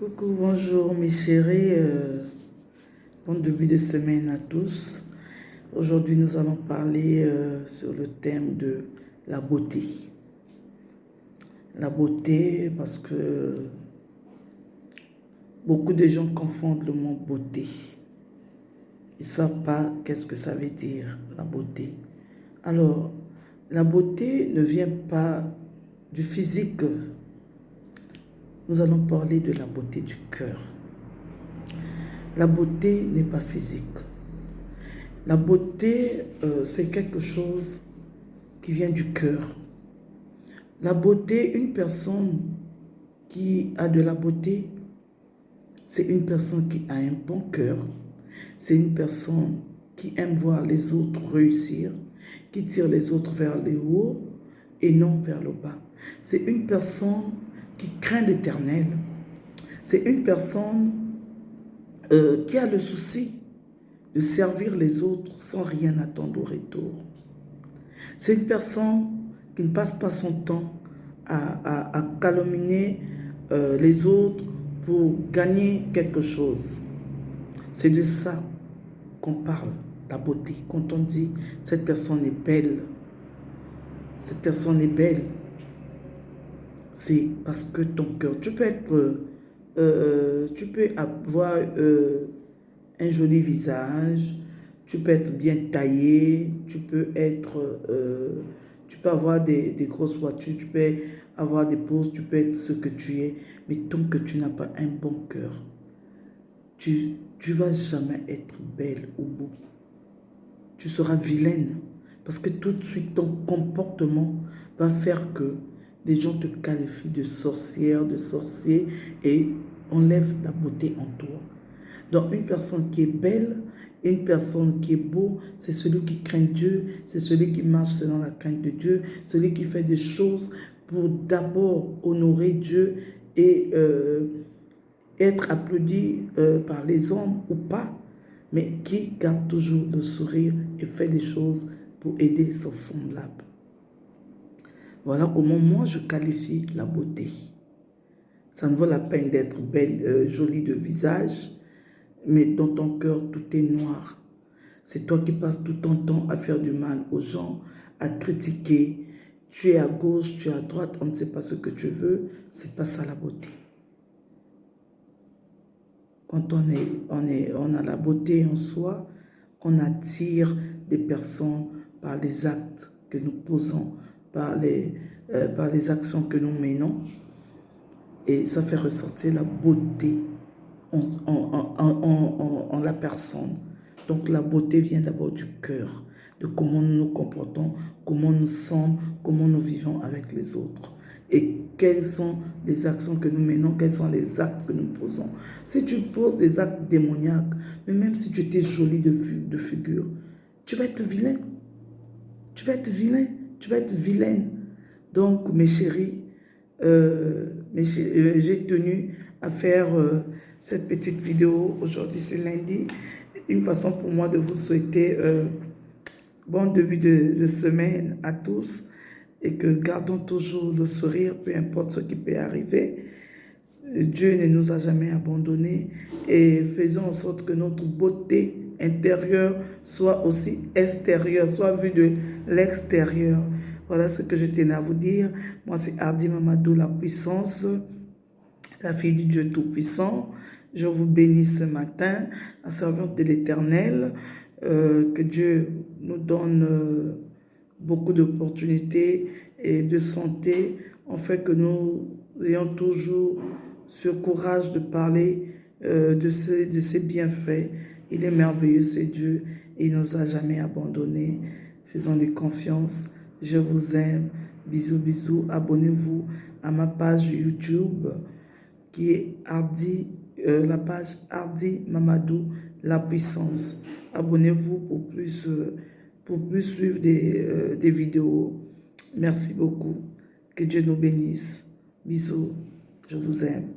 Coucou, bonjour mes chéris, bon début de semaine à tous. Aujourd'hui, nous allons parler sur le thème de la beauté. La beauté, parce que beaucoup de gens confondent le mot beauté. Ils ne savent pas qu'est-ce que ça veut dire, la beauté. Alors, la beauté ne vient pas du physique. Nous allons parler de la beauté du cœur. La beauté n'est pas physique. La beauté, c'est quelque chose qui vient du cœur. La beauté, une personne qui a de la beauté, c'est une personne qui a un bon cœur. C'est une personne qui aime voir les autres réussir, qui tire les autres vers le haut et non vers le bas. C'est une personne qui craint l'Éternel. C'est une personne qui a le souci de servir les autres sans rien attendre au retour. C'est une personne qui ne passe pas son temps à calomnier les autres pour gagner quelque chose. C'est de ça qu'on parle, la beauté. Quand on dit cette personne est belle, cette personne est belle, c'est parce que ton cœur, tu peux avoir un joli visage, tu peux être bien taillé, tu peux avoir des grosses voitures, tu peux avoir des poses, tu peux être ce que tu es, mais tant que tu n'as pas un bon cœur, tu ne vas jamais être belle ou beau. Tu seras vilaine parce que tout de suite ton comportement va faire que les gens te qualifient de sorcière, de sorcier et enlèvent la beauté en toi. Donc une personne qui est belle, une personne qui est beau, c'est celui qui craint Dieu, c'est celui qui marche selon la crainte de Dieu, celui qui fait des choses pour d'abord honorer Dieu et être applaudi par les hommes ou pas, mais qui garde toujours le sourire et fait des choses pour aider son semblable. Voilà comment moi je qualifie la beauté. Ça ne vaut la peine d'être belle, jolie de visage, mais dans ton cœur, tout est noir. C'est toi qui passes tout ton temps à faire du mal aux gens, à critiquer. Tu es à gauche, tu es à droite, on ne sait pas ce que tu veux. C'est pas ça la beauté. Quand on a la beauté en soi, on attire des personnes par les actes que nous posons, par les actions que nous menons. Et ça fait ressortir la beauté en la personne. Donc la beauté vient d'abord du cœur, de comment nous nous comportons, comment nous sommes, comment nous vivons avec les autres. Et quelles sont les actions que nous menons, quels sont les actes que nous posons. Si tu poses des actes démoniaques, mais même si tu étais jolie de figure, tu vas être vilain. Tu vas être vilain, tu vas être vilaine. Donc mes chéris, j'ai tenu à faire cette petite vidéo. Aujourd'hui c'est lundi. Une façon pour moi de vous souhaiter bon début de semaine à tous et que gardons toujours le sourire, peu importe ce qui peut arriver. Dieu ne nous a jamais abandonnés et faisons en sorte que notre beauté intérieure soit aussi extérieure, soit vue de l'extérieur. Voilà ce que je tenais à vous dire. Moi, c'est Hardy Mamadou, la puissance, la fille du Dieu Tout-Puissant. Je vous bénis ce matin, la servante de l'Éternel. Que Dieu nous donne beaucoup d'opportunités et de santé, en fait que nous ayons toujours ce courage de parler de ses bienfaits. Il est merveilleux, c'est Dieu, et il ne nous a jamais abandonnés. Faisons-lui confiance. Je vous aime. Bisous, bisous. Abonnez-vous à ma page YouTube qui est Hardy, la page Hardy Mamadou, la puissance. Abonnez-vous pour plus suivre des vidéos. Merci beaucoup. Que Dieu nous bénisse. Bisous. Je vous aime.